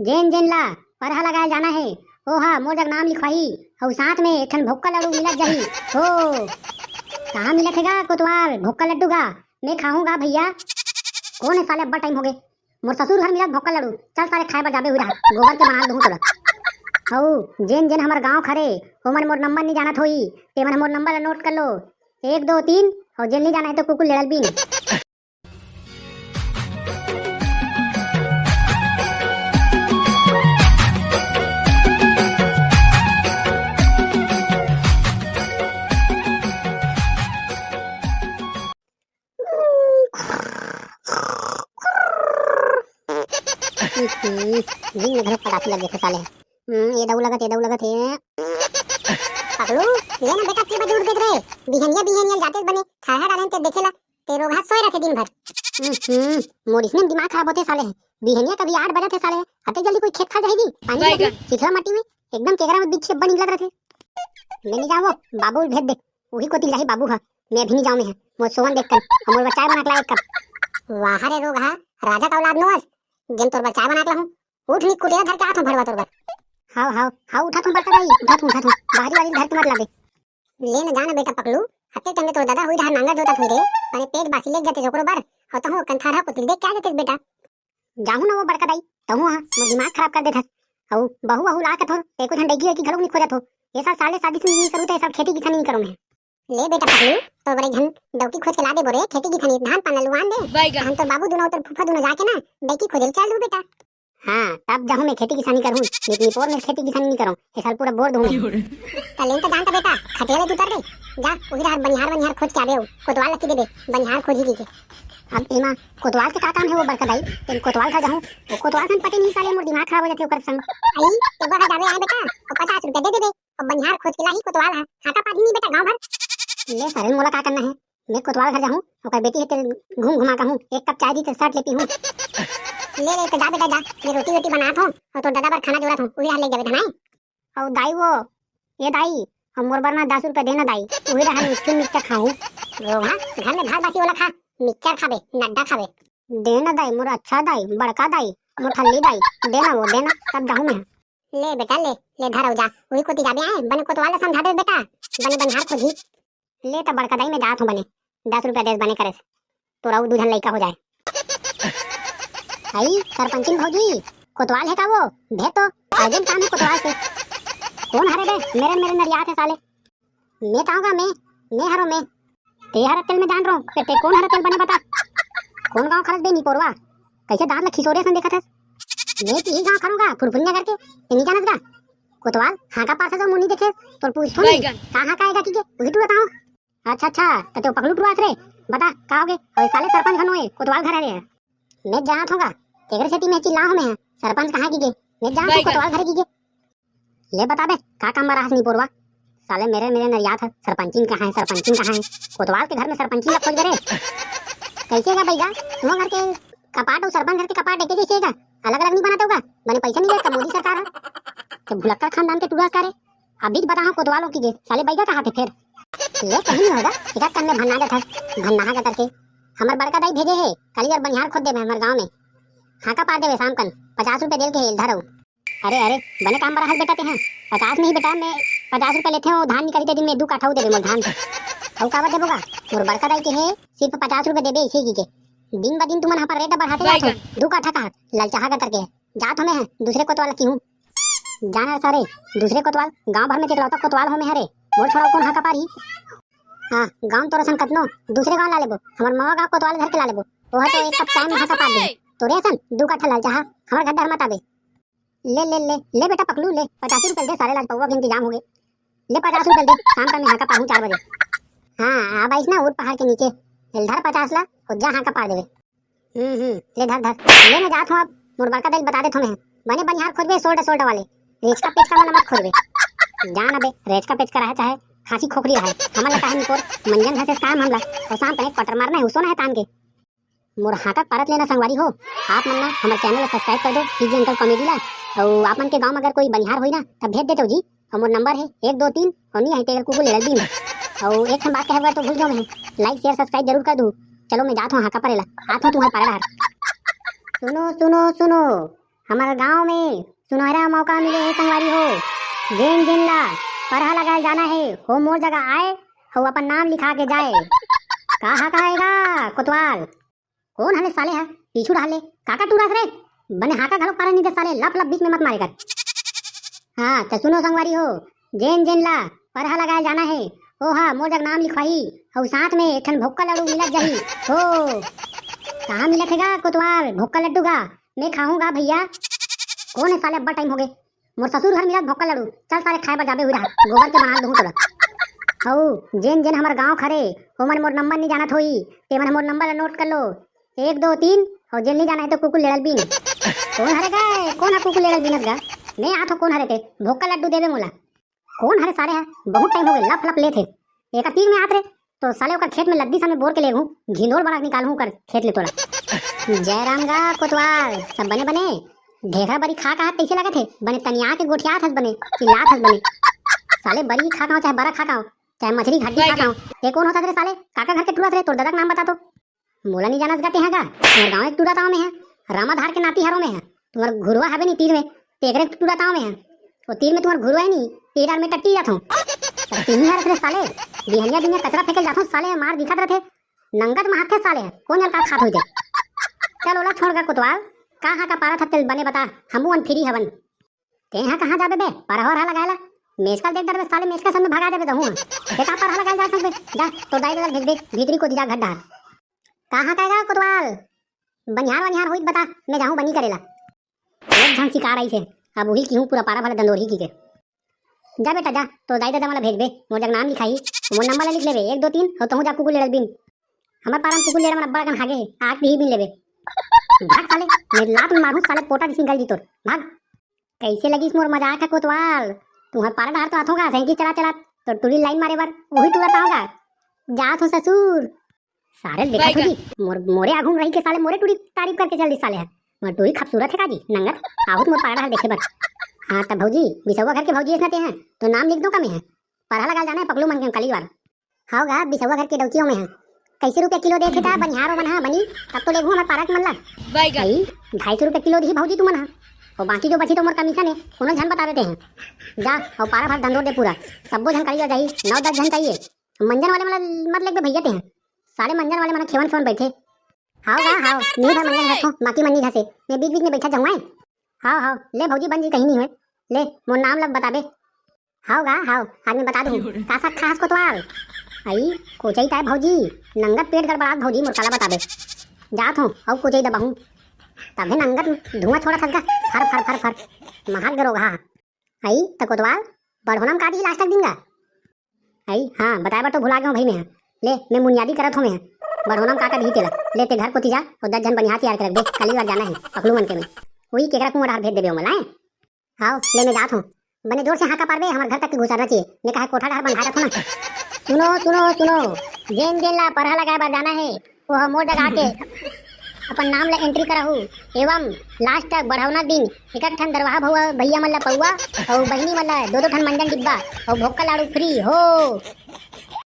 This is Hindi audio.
जेन जेन ला परहा लगाए जाना है ओहा मोर जग नाम लिखवाही और साथ में एक ठन भुक्का लड्डू मिलत जाही हो। कहाँ मिलत हैगा कोतवाल भुक्का लड्डू का? मैं खाऊंगा भैया। कौन है साले? अब्बा टाइम हो गए। मोर ससुर घर मिलत भुक्का लड्डू। चल साले खाए बर जाबे हुई रहा गोबर के बना दूं तोरा। हऊ जेन जेन हमर गांव खरे ओमन मोर नंबर नहीं जानत होई ते मन मोर नंबर ला नोट कर लो 1 2 3 और जेन नहीं जाना है तो कुकुर लेड़ल बीन। दिन में घर पटाखे लगे थे साले। ये दऊ लगत है पकड़ू ये ना बेटा के बजे उठ रहे बिहनिया जाते बने खाया डालन ते देखेला ते रोग हाथ सोए रखे दिन भर। मोर इसमें दिमाग खराब होते साले। बिहनिया कभी 8 बजे थे साले आते जल्दी कोई खेत खा जाएगी पानी चिखला माटी में एकदम केकरा में बीच बन निकलत रहे। मैं नहीं जाओ बाबू भेज दे वही को तिल्लाही बाबू हा मैं भी नहीं जाऊं मैं मोर सोवन देखकर हमर बच्चा बना के लायक कर वाह रे रोग हा राजा का औलाद नोस जन तोर बच्चा बना के हूं उठ नी कुटिया धर के आथों भरवा तोर हाउ उठा तुम बड़का दाई उठा तुम बाहरी वाली घर के मत लाबे ले न जाना बेटा पकड़ू हते टंगे तो दादा हुई धार नांगा जोता थई रे माने पेट बासी ले जाते जोकरो बार और तहु कंथारा पुतिल देख क्या लेते बेटा जाहू ना वो बड़का दाई तहु हां मोर दिमाग खराब कर देथस औ बहू ला के थोर एको ठंडे की घलो नहीं खोजत हो ये सब साले शादी से नहीं करू तो सब खेती किसानी नहीं करू मैं ले बेटा पकड़ू तो बड़े घन डौकी खोज के ला दे बोरे खेती किसानी धान पान लुआन दे हम तो बाबू दोनों तो फूफा दोनों जाके ना डौकी खोजल चल दू बेटा। हाँ तब जाहूं मैं खेती किसानी करूं लेकिन पोर में खेती किसानी नहीं करूं ये साल पूरा बोर दूं तलेन तो जानता बेटा खटियाले तू उतर रे जा उही रात बनिहार खोज के आबे हो कोतवाल लकी दे दे बनिहार खोजी के। अब एमा कोतवाल के का काम है वो बड़का दाई तेन कोतवाल खा जाहूं वो कोतवाल सन पते नहीं साले मोर दिमाग खराब हो जाते ओकर संग आई एक बार जाबे आए बेटा और 50 रुपया दे देबे और बनिहार खोज के लाही कोतवाल है हाटा पादी नहीं बेटा गांव भर ले सारे मोला का करना है मैं कोतवाल घर जाहूं ओकर बेटी है तेरे घूम घुमा का हूं एक कप चाय दी ते शर्ट लेती हूं ले तो जा बेटा जा मैं रोटी बनात हूं और तो दादा बार खाना जोड़त हूं उही हाल ले जाबे धनाई और दाई वो ये दाई हम मोर बरना 10 रुपया देना दाई उही रहन मिर्ची मिर्चा खाऊं रोहा घर में भात बासी वाला खा मिक्सचर खाबे नड्डा खाबे देना दाई मोर अच्छा दाई बड़का दाई मोर थल्ली दाई देना वो देना तब जाहूं मैं ले बेटा ले धर जा उही कोती जाबे आए बने कोतवाल समझा दे बेटा बने बनिहार खोजी ले त बड़का दाई में जात हूं बने 10 रुपया देस बने करे तोरा दूधन लइका हो जाए। आई सरपंचिन भौजी कोतवाल है का वो भेज तो अर्जेंट काम है कोतवाल से। कौन हरे बे मेरे नरियात है साले मैं कहूँगा मैं हरो मैं ते हरा तेल में जान रहा हूँ ते कौन हरा तेल बने बता कौन गांव खरस बे नी पोरवा कैसे दांत ला खिसोरे सन देखत है मैं ती गांव खरूंगा फुरफुरिया करके ते नहीं जानत गा कोतवाल हां का पास जो मुनी देखे तो पूछतो नहीं कहां का आएगा कीके वही तू बताओ। अच्छा तो ते पकड़ू टुआस रे बता का होगे और साले सरपंच घनो है कोतवाल घर रे मैं जानत होगा केकर खेती में चिल्ला हूं मैं सरपंच कहां कीगे मैं जानत हूं कोतवाल घर कीगे ले बता बे का काम रहा नहीं पोरवा साले मेरे नरियात है सरपंचिन कहां है कोतवाल के घर में सरपंचिन खोज करे कैसे का भैया तुम घर के कपाट और सरपंच घर के कपाट एक जैसे का अलग नहीं बनाते होगा बने पैसा नहीं देता मोदी सरकार है तो भुलक्कड़ खानदान के टुरास करे अभी बताओ कोतवालों की साले बैगा कहां थे फिर ले कहीं नहीं होगा क्या करने भन्ना जाता भन्ना का करके हमर बड़का दाई भेजे है कल यार बनिहार खोद दे हमर गांव में हां का पार देवे शाम कन 50 रुपया दे के इधर आओ। अरे बने काम बड़ा हाल बेटा ते हैं 50 नहीं बेटा मैं 50 रुपया लेते हो धान निकलते दिन में 2 काठा देबे मोर धान औ का बात देबोगा मोर बड़का दाई के है सिर्फ 50 रुपया देबे इसी की के दिन ब दिन तुम यहां पर रेट बढ़ाते जात हो 2 काठा का ललचाहा का करके जात हमें है दूसरे कोतवाल की हूं जाना सारे दूसरे कोतवाल गांव भर में चिकलौता कोतवाल हो में हरे मोर छोड़ा कौन हां का पारी। हां गांव तोरा सन कतनो दूसरे गांव ला लेबो हमर मावा गांव कोतवाल घर के ला लेबो ओह तो एक कप चाय में हां का पार दे तोरे सन 2 काठा ललचाहा हमर गड्ढा मत आबे ले बेटा पकड़ू ले 50 रुपए दे सारे लाज पौवा के इंतजाम हो गए ले 50 रुपए दे शाम का मैं हां का पाहू 4 बजे। हां अब आइस ना ऊपर पहाड़ के नीचे इधर 50 ला और जा हां का पार देवे ले धर ले मैं जात हूं अब मोर बड़का दिल बता दे थो मैं बने बनिहार खोजबे सोल्डा वाले रेच का पेच का वाला मत खोजबे जान अबे रेच का पेच का रहे चाहे खांसी खोखली रहे हमला काहे निकोर मंजन घसे काम हमला और शाम तक पटर मारना है उसो ना है तान के मोर हाका पारत लेना संगवारी हो आप मन ना हमारे चैनल सब्सक्राइब कर दो सीजी अंकल कॉमेडी ला और आप मन के गांव में अगर कोई बनिहार होई ना तब भेज देते हो जी और मोर नंबर है 1 2 3 और नहीं है तेरे कुकु ले दिन और एक हम बात कहे तो भूल जाओ मैं लाइक शेयर सब्सक्राइब जरूर कर दूं। चलो मैं जाता हूं हाका परेला आता हूं तुम्हारे पारा सुनो हमारे गांव में सुनहरा मौका मिले है संगवारी हो। जेन जेन ला परहा लगाए जाना है हो मोर जगह आए हो अपन नाम लिखा के जाए। कहा कहेगा कोतवाल कौन हले साले है पीछू डाले काका टूरास रे बने हाका घलो पारा नहीं दे साले लप लप बीच में मत मारेगा। हाँ तो सुनो संगवारी हो जेन जेन ला परहा लगाए जाना है ओ हाँ मोर जग नाम लिखवाई और साथ में एक ठन भुक्का लड्डू मिलत जाही हो। कहाँ मिलत हैगा कोतवाल भुक्का लड्डू का मैं खाऊंगा भैया। कौन है साले अब्बा टाइम हो गए मोर ससुर घर मिलत भुक्का लड्डू चल साले खाए बर जाबे हुई रहा गोबर के बना दूं तोला। हऊ जेन जेन हमार गांव खरे ओमन मोर नंबर नहीं जानत होई ते मन मोर नंबर नोट कर लो 1 2 3 और जेल नहीं जाना है तो कुकुर लेड़ल बीन। कौन हरे गए कौन है कुकुर लेड़ल बीनत गा मैं आथो कौन हरे थे भुक्का लड्डू देवे मोला। कौन हरे सारे है बहुत टाइम हो गए लप लप ले थे एक तीर में आत रे तो साले ओकर खेत में लद्दी सामने बोर के ले हूं घिंडोर बना निकालूं कर खेत ले तोला। जय राम गा कोतवाल सब बने बने ढेखा बड़ी खा का कैसे लगे थे बने तनिया के गोठियात हस बने चिल्लात हस बने साले बड़ी खा खाओ चाहे बड़ा खा खाओ चाहे मछली घाटी खा खाओ ये कौन होता रे साले काका घर के टूरा रे तोर दादा का नाम बता तो मोला नहीं जानस गाते हैं गा तुम्हारे गांव एक टूरा ताव में है रामाधार के नाती हरों में है तुम्हारा घुरवा है नहीं तीर में तेकरे टूरा ताव में है वो तीर में तुम्हारा घुरवा है नहीं तीर में टट्टी जात हूं तीन हर रे साले बिहनिया बिहनिया कचरा फेंके जात हूं साले मार दिखत रहे नंगत में हाथ थे साले कौन जल का खात होई दे। चल ओला छोड़ गा कोतवाल कहाँ का पारा था तेल बने बता हमू अन फ्री हवन ते यहाँ कहाँ जाबे बे परहा रहा लगाएला मेसका देख डर साले मेसका सब में भगा देबे दहू ते का परहा लगाए जा सकबे जा तो दाई दादा भेज दे भीतरी को दिजा घड्डा कहाँ कहेगा कोतवाल बनिहार वनिहार होई बता मैं जाऊं बनी करेला एक झन शिकार आई से अब वही की हूं पूरा पारा भला दंदोरी की के जा बेटा जा तो दाई दादा मला भेज दे मोर जग नाम लिखाई मोर नंबर लिख लेबे 1 2 3 हो तो जा कुकुर लेड़ल बिन हमर पारा कुकुर लेड़ा मन अब्बा कन हागे आग भी बिन लेबे भाग साले मैं लात में मारूं साले पोटा सिंगल जी तोर भाग। कैसे लगी मोर मजाक है कोतवाल तुम्हार पारा डार तो आथोगा साइकिल चला चला तो टूरी लाइन मारे बार वही टूरा होगा जा तो ससुर सारे देखा तुझी मोरे आघूम रही के साले मोरे टूरी तारीफ करके चल दी साले है मोर टूरी खूबसूरत है काजी नंगत आहुत मोर पारा डार देखे बर। हाँ तब भौजी बिसौवा घर के भौजी ऐसे हैं तो नाम लिख दो कम है परहा लगा जाना है पकड़ू मन के कली बार हाओगा बिसौवा घर के डौचियों में है कैसे रुपए किलो देखे था बनिहार बना बनी तब तो लेगू हमारे पारा के मल्ला भाई 250 रुपए किलो दी भौजी तुमन और बाकी जो बची तो मोर कमीशन है उन्होंने झन बता देते हैं जा और पारा भर धंधोर दे पूरा सबो झन करिए जाई 9-10 झन चाहिए मंजन वाले मतलब मत लेके भैया ते हैं सारे मंजन वाले मन खेवन खेवन बैठे हाओगा हाओ नहीं भर मंजन रखो बाकी मन नहीं घसे मैं बीच बीच में बैठा जाऊँ हाओ हाओ ले भौजी बन जी कहीं नहीं हुए ले मोर नाम लब बता दे हाओगा हाओ आज मैं बता दूँ का सा खास कोतवाल आई कोचई ताए भौजी नंगत पेट गड़बड़ा भौजी मोर काला बता दे जात हूँ और कोचई दबाहूँ तभी नंगत धुआं छोड़ा थका फर फर फर फर महाग गरोगा आई तो कोतवाल बढ़ोनम का दी लास्ट तक दूंगा आई हाँ बताए बार तो भुला गया भाई मैं ले मैं बुनियादी करत हूँ मैं बढ़ोनम का भी तेला लेते घर को तीजा और 10 जन बनिहार तैयार कर दे कल बार जाना है पकड़ू मन के में वही केकरा कुमार भेज देबे मलाए हाओ ले मैं जात हूँ बने जोर से हाका पार बे हमारे घर तक घुसाना चाहिए मैं कहा कोठा घर बंधा रखो ना। सुनो सुनो सुनो जेन जेन ला परहा लगाए बार जाना है वो मोर जगह आके अपन नाम ला एंट्री करहू एवं लास्ट तक बढ़ावना दिन एक ठन दरवाहा भैया मन ला पौआ और बहिनी मन ला 2-2 ठन मंजन डिब्बा और भोक्का लाड़ू फ्री हो